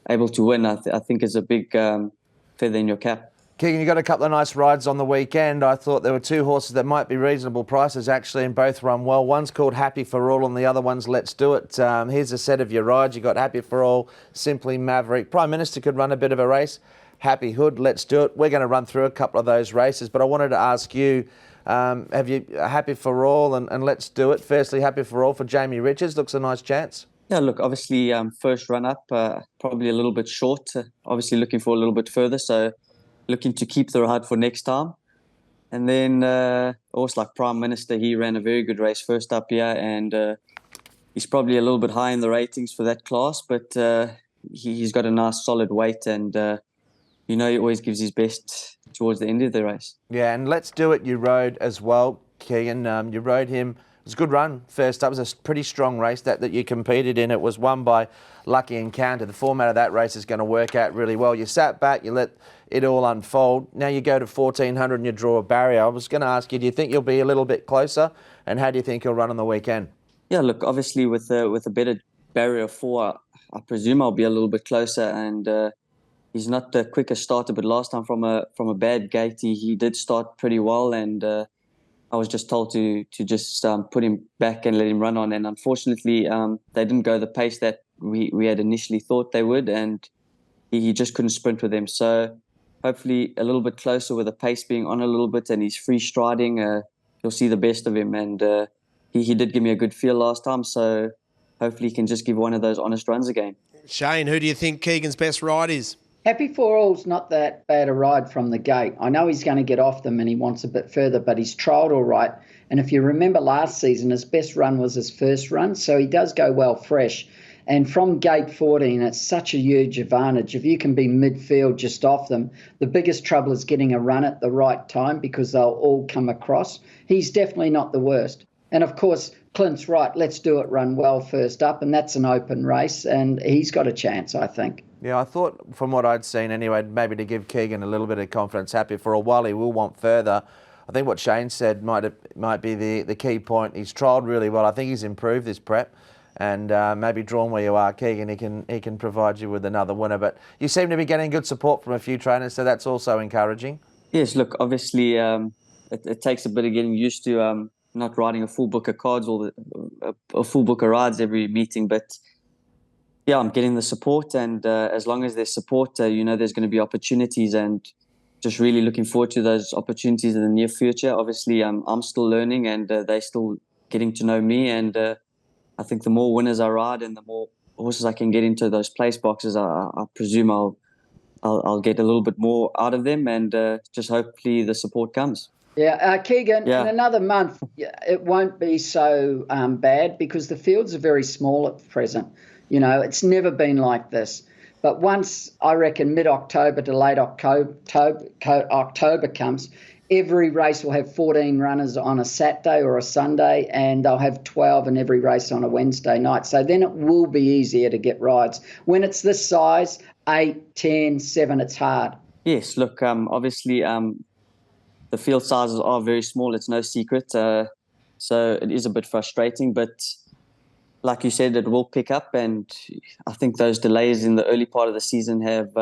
able to win, I think is a big feather in your cap. Keagan, you got a couple of nice rides on the weekend. I thought there were two horses that might be reasonable prices actually, and both run well. One's called Happy for All and the other one's Let's Do It. Here's a set of your rides. You got Happy for All, Simply Maverick. Prime Minister could run a bit of a race. Happy Hood, Let's Do It. We're going to run through a couple of those races, but I wanted to ask you, have you Happy for All and Let's Do It? Firstly, Happy for All for Jamie Richards. Looks a nice chance. Yeah, look, obviously first run up, probably a little bit short. Obviously looking for a little bit further, so looking to keep the ride for next time. And then also like Prime Minister, he ran a very good race first up here, and he's probably a little bit high in the ratings for that class, but he's got a nice solid weight, and he always gives his best towards the end of the race. Yeah, and Let's Do It you rode as well, Keagan. You rode him. It was a good run first up. It was a pretty strong race that you competed in. It was won by Lucky Encounter. The format of that race is going to work out really well. You sat back, you let it all unfold. Now you go to 1,400 and you draw a barrier. I was going to ask you, do you think you'll be a little bit closer? And how do you think you'll run on the weekend? Yeah, look, obviously with a better barrier of 4, I presume I'll be a little bit closer. And he's not the quickest starter, but last time from a bad gate, he did start pretty well. And I was just told to just put him back and let him run on. And unfortunately, they didn't go the pace that we had initially thought they would, and he just couldn't sprint with them. So hopefully a little bit closer with the pace being on a little bit, and he's free striding. You'll see the best of him. And he did give me a good feel last time, so hopefully he can just give one of those honest runs again. Shane, who do you think Keagan's best ride is? Happy for All's not that bad a ride from the gate. I know he's going to get off them and he wants a bit further, but he's trialled all right. And if you remember last season, his best run was his first run, so he does go well fresh. And from gate 14, it's such a huge advantage. If you can be midfield just off them, the biggest trouble is getting a run at the right time because they'll all come across. He's definitely not the worst. And, of course, Clint's right. Let's Do It run well first up, and that's an open race, and he's got a chance, I think. Yeah, I thought from what I'd seen anyway, maybe to give Keagan a little bit of confidence, Happy for a while he will want further. I think what Shane said might be the key point. He's trialled really well. I think he's improved his prep. And maybe drawn where you are, Keagan, he can provide you with another winner. But you seem to be getting good support from a few trainers, so that's also encouraging. Yes, look, obviously it takes a bit of getting used to not riding a full book of cards or a full book of rides every meeting. But yeah, I'm getting the support, and as long as there's support, there's going to be opportunities, and just really looking forward to those opportunities in the near future. Obviously, I'm still learning, and they're still getting to know me, and I think the more winners I ride and the more horses I can get into those place boxes, I presume I'll get a little bit more out of them, and just hopefully the support comes. Yeah, Keagan, in another month, it won't be so bad because the fields are very small at present. It's never been like this. But once, I reckon, mid-October to late October comes, every race will have 14 runners on a Saturday or a Sunday, and they'll have 12 in every race on a Wednesday night. So then it will be easier to get rides. When it's this size, 8, 10, 7, it's hard. Yes, look, obviously the field sizes are very small. It's no secret. So it is a bit frustrating, but like you said, it will pick up. And I think those delays in the early part of the season have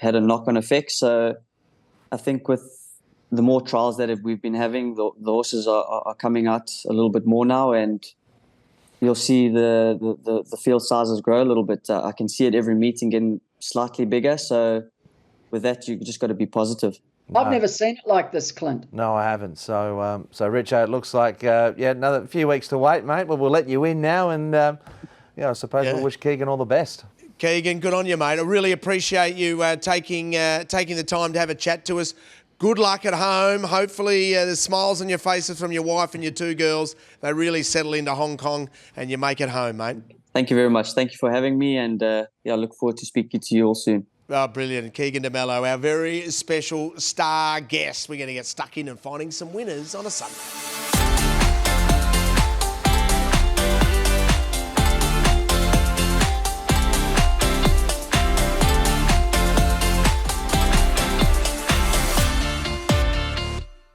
had a knock-on effect. So I think with the more trials that we've been having, the horses are coming out a little bit more now, and you'll see the field sizes grow a little bit. I can see it every meeting getting slightly bigger. So with that, you just got to be positive. I've never seen it like this, Clint. No, I haven't. So, Richo, it looks like another few weeks to wait, mate. But we'll let you in now, and I suppose we'll wish Keagan all the best. Keagan, good on you, mate. I really appreciate you taking the time to have a chat to us. Good luck at home. Hopefully there's smiles on your faces from your wife and your two girls. They really settle into Hong Kong and you make it home, mate. Thank you very much. Thank you for having me, and I look forward to speaking to you all soon. Oh, brilliant. Keagan De Melo, our very special star guest. We're going to get stuck in and finding some winners on a Sunday.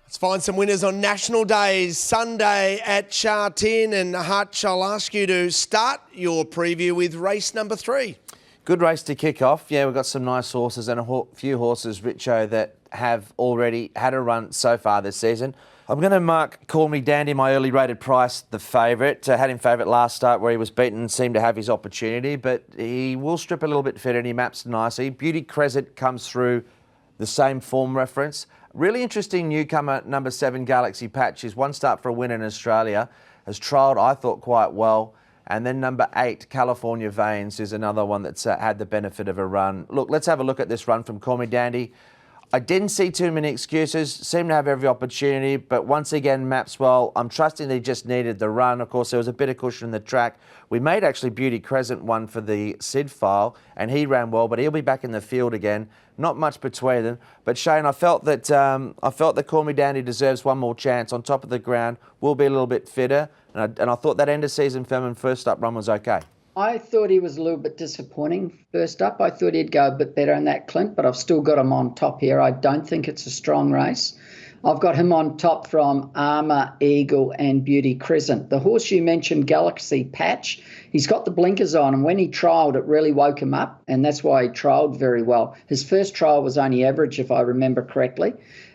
Let's find some winners on National Days, Sunday at Sha Tin. And Hutch, I'll ask you to start your preview with race number 3. Good race to kick off. Yeah, we've got some nice horses and a few horses, Richo, that have already had a run so far this season. I'm going to mark Call Me Dandy, my early rated price, the favourite. Had him favourite last start where he was beaten and seemed to have his opportunity, but he will strip a little bit fitter and he maps nicely. Beauty Crescent comes through the same form reference. Really interesting newcomer, number 7, Galaxy Patch. Is one start for a win in Australia. Has trialled, I thought, quite well. And then number 8, California Veins, is another one that's had the benefit of a run. Look, let's have a look at this run from Call Me Dandy. I didn't see too many excuses, seemed to have every opportunity, but once again, maps well. I'm trusting they just needed the run. Of course, there was a bit of cushion in the track. We made actually Beauty Crescent one for the Sid file, and he ran well, but he'll be back in the field again. Not much between them. But Shane, I felt that Call Me Dandy deserves one more chance. On top of the ground, will be a little bit fitter. And I thought that end of season Furman first up run was okay. I thought he was a little bit disappointing first up. I thought he'd go a bit better in that, Clint, but I've still got him on top here. I don't think it's a strong race. I've got him on top from Armour, Eagle and Beauty Crescent. The horse you mentioned, Galaxy Patch, he's got the blinkers on, and when he trialled, it really woke him up, and that's why he trialled very well. His first trial was only average, if I remember correctly.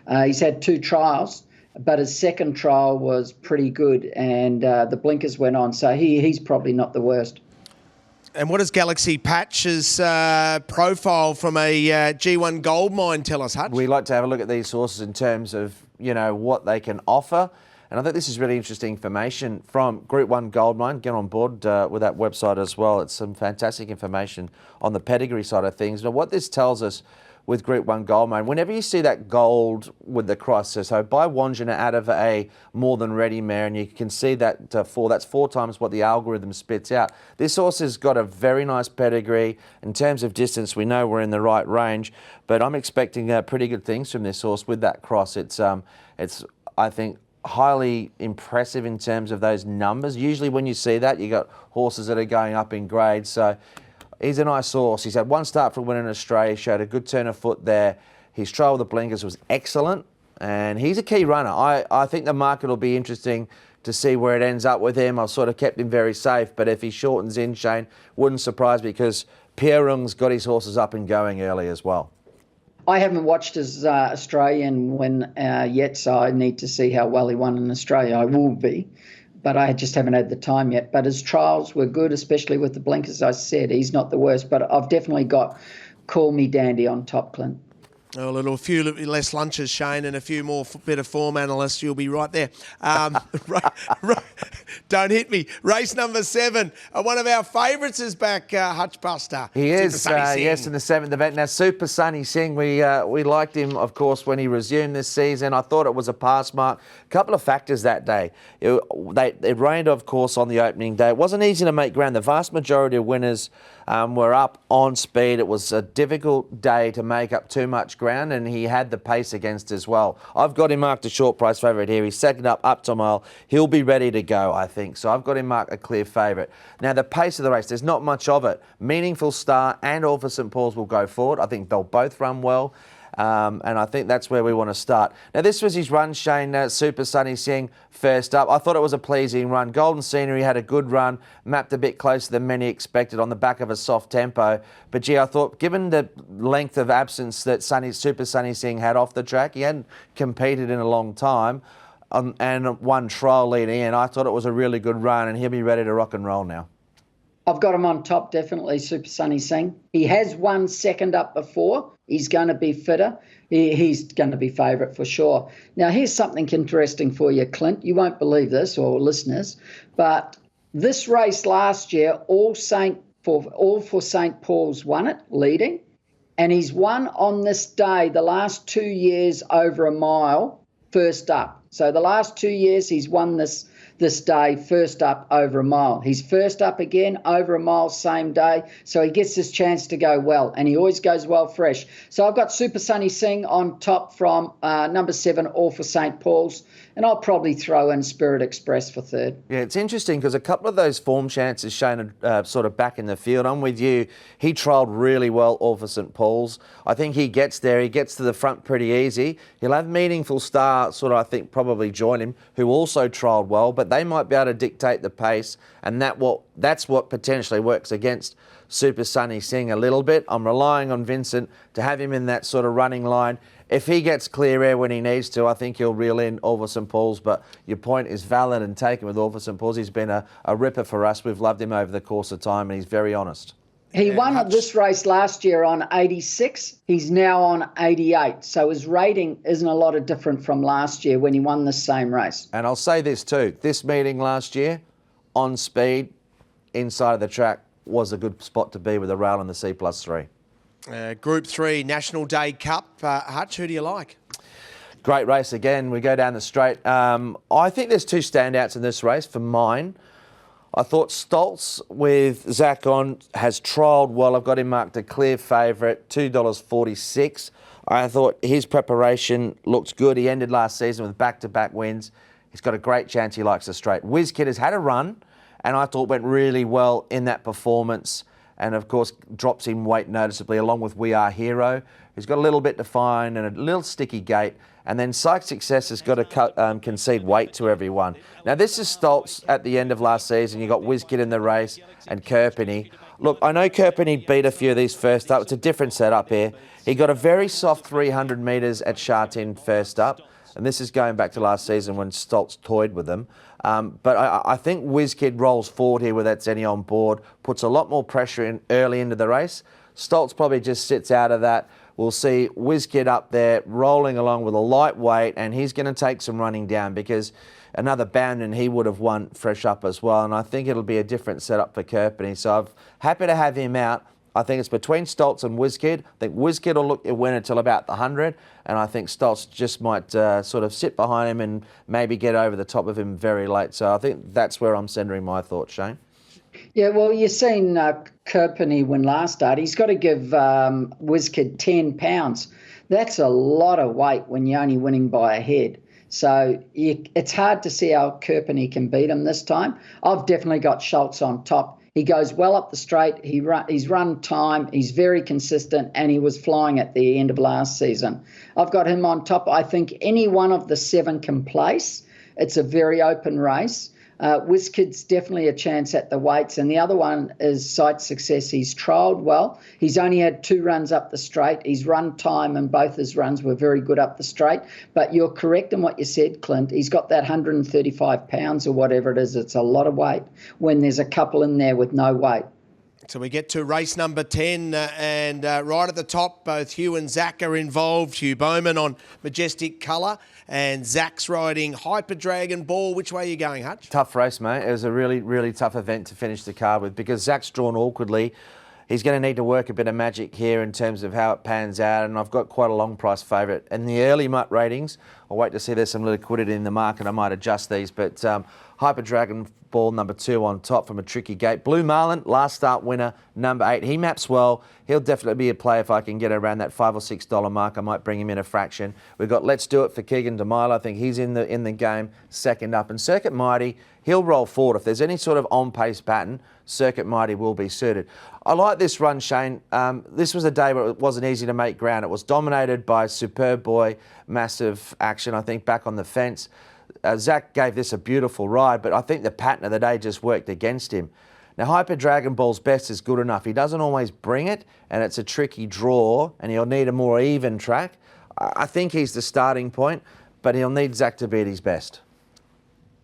He's had 2 trials, but his second trial was pretty good, and the blinkers went on, so he's probably not the worst. And what does Galaxy Patch's profile from a G1 gold mine tell us, Hutch? We like to have a look at these horses in terms of, what they can offer. And I think this is really interesting information from Group 1 Gold Mine. Get on board with that website as well. It's some fantastic information on the pedigree side of things. But what this tells us with Group 1 Gold Mine, whenever you see that gold with the cross, so by Wandjina out of a more than ready mare, and you can see that that's 4 times what the algorithm spits out. This horse has got a very nice pedigree. In terms of distance, we know we're in the right range, but I'm expecting pretty good things from this horse with that cross. It's I think, highly impressive in terms of those numbers. Usually when you see that, you got horses that are going up in grade. So he's a nice horse. He's had 1 start for a win in Australia, showed a good turn of foot there. His trial with the blinkers was excellent, and he's a key runner. I think the market will be interesting to see where it ends up with him. I've sort of kept him very safe, but if he shortens in, Shane, wouldn't surprise me because Pierre Rung's got his horses up and going early as well. I haven't watched his Australian win yet, so I need to see how well he won in Australia. I will be, but I just haven't had the time yet. But his trials were good, especially with the blinkers. I said he's not the worst, but I've definitely got Call Me Dandy on top, Clint. A few less lunches, Shane, and a few more bit of form analysts. You'll be right there. Don't hit me. Race number 7. One of our favourites is back, Hutchbuster. He is, yes, in the 7th event. Now, Super Sunny Singh, we liked him, of course, when he resumed this season. I thought it was a pass mark. A couple of factors that day. It rained, of course, on the opening day. It wasn't easy to make ground. The vast majority of winners were up on speed. It was a difficult day to make up too much ground, and he had the pace against as well. I've got him marked a short price favourite here. He's second up to mile. He'll be ready to go, I think. So I've got him marked a clear favourite. Now, the pace of the race, there's not much of it. Meaningful Star and All for St Paul's will go forward. I think they'll both run well. And I think that's where we want to start. Now, this was his run, Shane, Super Sunny Singh first up. I thought it was a pleasing run. Golden Scenery had a good run, mapped a bit closer than many expected on the back of a soft tempo. But, gee, I thought given the length of absence that Super Sunny Singh had off the track, he hadn't competed in a long time, and one trial leading in. I thought it was a really good run, and he'll be ready to rock and roll now. I've got him on top, definitely, Super Sunny Singh. He has won second up before. He's going to be fitter. He's going to be favourite for sure. Now, here's something interesting for you, Clint. You won't believe this, or listeners, but this race last year, all for St. Paul's won it, leading, and he's won on this day the last 2 years over a mile, first up. So the last 2 years he's won this day, first up over a mile. He's first up again over a mile same day, so he gets his chance to go well, and he always goes well fresh. So I've got Super Sunny Singh on top from number 7, All for St. Paul's, and I'll probably throw in Spirit Express for third. Yeah, it's interesting because a couple of those form chances shown sort of back in the field. I'm with you. He trialled really well, All for St. Paul's. I think he gets there. He gets to the front pretty easy. He'll have Meaningful Star sort of, I think, probably join him, who also trialled well, but they might be able to dictate the pace, and that's what potentially works against Super Sunny Singh a little bit. I'm relying on Vincent to have him in that sort of running line. If he gets clear air when he needs to, I think he'll reel in All for St. Paul's, but your point is valid and taken with All for St. Paul's. He's been a ripper for us. We've loved him over the course of time, and he's very honest. He won this race last year on 86. He's now on 88. So his rating isn't a lot of different from last year when he won the same race. And I'll say this too. This meeting last year, on speed, inside of the track, was a good spot to be with a rail in the C+3. Group 3 National Day Cup. Hutch, who do you like? Great race again. We go down the straight. I think there's two standouts in this race for mine. I thought Stoltz with Zach on has trialled well. I've got him marked a clear favourite, $2.46. I thought his preparation looks good. He ended last season with back-to-back wins. He's got a great chance. He likes the straight. WizKid has had a run, and I thought went really well in that performance. And, of course, drops in weight noticeably, along with We Are Hero, who's got a little bit to find and a little sticky gait. And then Psych Success has got to concede weight to everyone. Now, this is Stoltz at the end of last season. You got WizKid in the race and Kerpenny. Look, I know Kerpenny beat a few of these first up. It's a different setup here. He got a very soft 300 metres at Sha-Tin first up. And this is going back to last season when Stoltz toyed with them. But I think WizKid rolls forward here with Etienne on board, puts a lot more pressure in early into the race. Stoltz probably just sits out of that. We'll see WizKid up there rolling along with a lightweight, and he's going to take some running down because another bound and he would have won fresh up as well. And I think it'll be a different setup for Kerpenny. So I'm happy to have him out. I think it's between Stoltz and WizKid. I think WizKid will look to win until about the 100, and I think Stoltz just might sort of sit behind him and maybe get over the top of him very late. So I think that's where I'm centering my thoughts, Shane. Yeah, well, you've seen Kerpenny win last start. He's got to give WizKid 10 pounds. That's a lot of weight when you're only winning by a head. So it's hard to see how Kerpenny can beat him this time. I've definitely got Schultz on top. He goes well up the straight. He's run time. He's very consistent, and he was flying at the end of last season. I've got him on top. I think any one of the 7 can place. It's a very open race. WizKid's definitely a chance at the weights, and the other one is Sight Success. He's trialled well. He's only had 2 runs up the straight. He's run time, and both his runs were very good up the straight. But you're correct in what you said, Clint. He's got that 135 pounds or whatever it is. It's a lot of weight when there's a couple in there with no weight. So we get to race number 10, and right at the top, both Hugh and Zach are involved. Hugh Bowman on Majestic Colour, and Zach's riding Hyper Dragon Ball. Which way are you going, Hutch? Tough race, mate. It was a really, really tough event to finish the card with because Zach's drawn awkwardly. He's going to need to work a bit of magic here in terms of how it pans out, and I've got quite a long price favourite. In the early mutt ratings, I'll wait to see there's some liquidity in the market. I might adjust these, but Hyper Dragon Ball number 2 on top from a tricky gate. Blue Marlin, last start winner, number 8. He maps well. He'll definitely be a play if I can get around that $5 or $6 mark. I might bring him in a fraction. We've got Let's Do It for Keagan De Melo. I think he's in the game, second up. And Circuit Mighty, he'll roll forward. If there's any sort of on-pace pattern, Circuit Mighty will be suited. I like this run, Shane. This was a day where it wasn't easy to make ground. It was dominated by Superb Boy, massive action, I think, back on the fence. Zach gave this a beautiful ride, but I think the pattern of the day just worked against him. Now, Hyper Dragon Ball's best is good enough. He doesn't always bring it, and it's a tricky draw, and he'll need a more even track. I think he's the starting point, but he'll need Zach to be at his best.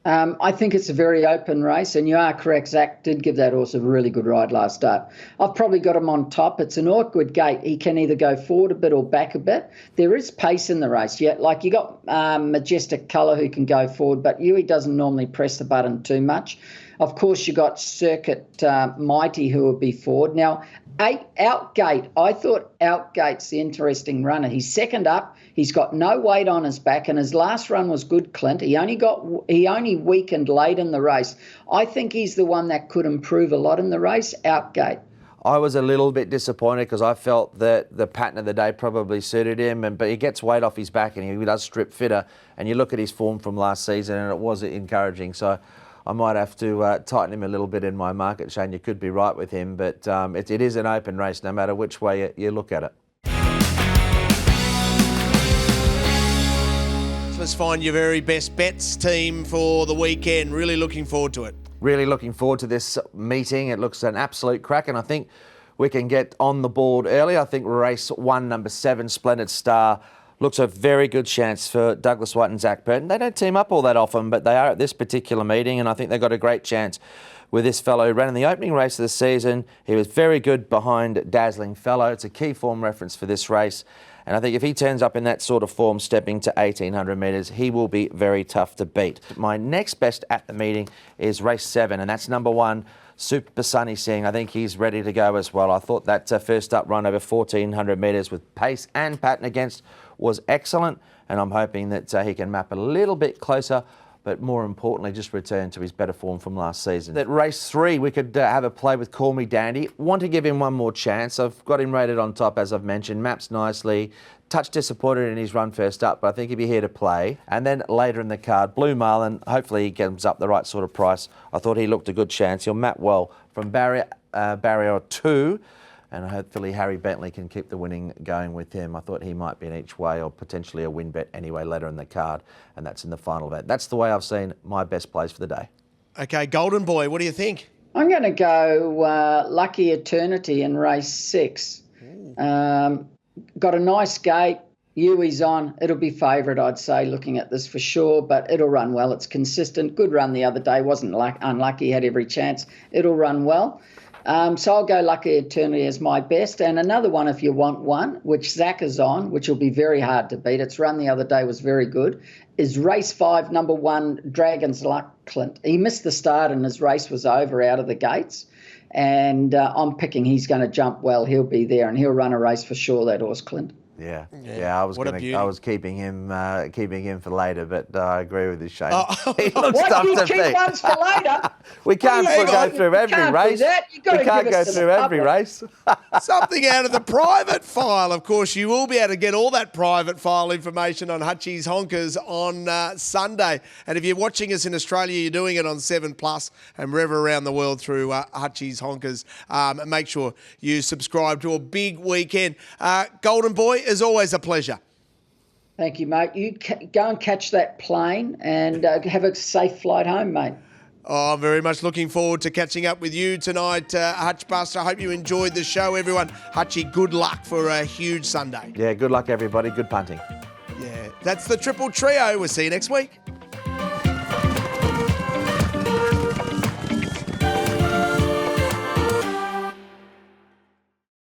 I think it's a very open race, and you are correct. Zach did give that horse a really good ride last start. I've probably got him on top. It's an awkward gate. He can either go forward a bit or back a bit. There is pace in the race. Yeah, like you got Majestic Colour who can go forward, but Huey doesn't normally press the button too much. Of course, you got Circuit Mighty who will be forward. Now, 8 Outgate. I thought Outgate's the interesting runner. He's second up. He's got no weight on his back, and his last run was good, Clint. He only weakened late in the race. I think he's the one that could improve a lot in the race, Outgate. I was a little bit disappointed because I felt that the pattern of the day probably suited him, but he gets weight off his back and he does strip fitter. And you look at his form from last season and it was encouraging. So I might have to tighten him a little bit in my market, Shane. You could be right with him, but it is an open race no matter which way you look at it. So let's find your very best bets team for the weekend. Really looking forward to it. Really looking forward to this meeting. It looks an absolute crack, and I think we can get on the board early. I think race 1, number 7, Splendid Star, looks a very good chance for Douglas White and Zach Burton. They don't team up all that often, but they are at this particular meeting, and I think they've got a great chance with this fellow who ran in the opening race of the season. He was very good behind Dazzling Fellow. It's a key form reference for this race. And I think if he turns up in that sort of form, stepping to 1,800 metres, he will be very tough to beat. My next best at the meeting is race 7, and that's number 1, Super Sunny Singh. I think he's ready to go as well. I thought that first up run over 1,400 metres with pace and pattern against was excellent, and I'm hoping that he can map a little bit closer, but more importantly, just return to his better form from last season. At race 3, we could have a play with Call Me Dandy. Want to give him one more chance. I've got him rated on top, as I've mentioned. Maps nicely. Touch disappointed in his run first up, but I think he'll be here to play. And then later in the card, Blue Marlin. Hopefully he comes up the right sort of price. I thought he looked a good chance. He'll map well from barrier 2. And hopefully Harry Bentley can keep the winning going with him. I thought he might be in each way or potentially a win bet anyway later in the card, and that's in the final bet. That's the way I've seen my best plays for the day. Okay, Golden Boy, what do you think? I'm going to go Lucky Eternity in race 6. Got a nice gate. Huey's on. It'll be favourite, I'd say, looking at this for sure, but it'll run well. It's consistent. Good run the other day. Wasn't unlucky, had every chance. It'll run well. So I'll go Lucky Eternity as my best. And another one, if you want one, which Zach is on, which will be very hard to beat. Its run the other day was very good, is race 5, number 1, Dragon's Luck, Clint. He missed the start and his race was over out of the gates. And I'm picking he's going to jump well. He'll be there and he'll run a race for sure, that horse, Clint. Yeah. I was keeping him for later, but I agree with you, Shane. He looks What, tough you to keep beat. ones for later? We can't go through every race. We can't go through every race. Something out of the private file. Of course, you will be able to get all that private file information on Hutchi's Honkers on Sunday. And if you're watching us in Australia, you're doing it on 7+ and wherever around the world through Hutchi's Honkers. Make sure you subscribe to a big weekend. Golden Boy, as always, a pleasure. Thank you, mate. You go and catch that plane and have a safe flight home, mate. Oh, I'm very much looking forward to catching up with you tonight, Hutchbuster. I hope you enjoyed the show, everyone. Hutchie, good luck for a huge Sunday. Yeah, good luck, everybody. Good punting. Yeah, that's the Triple Trio. We'll see you next week.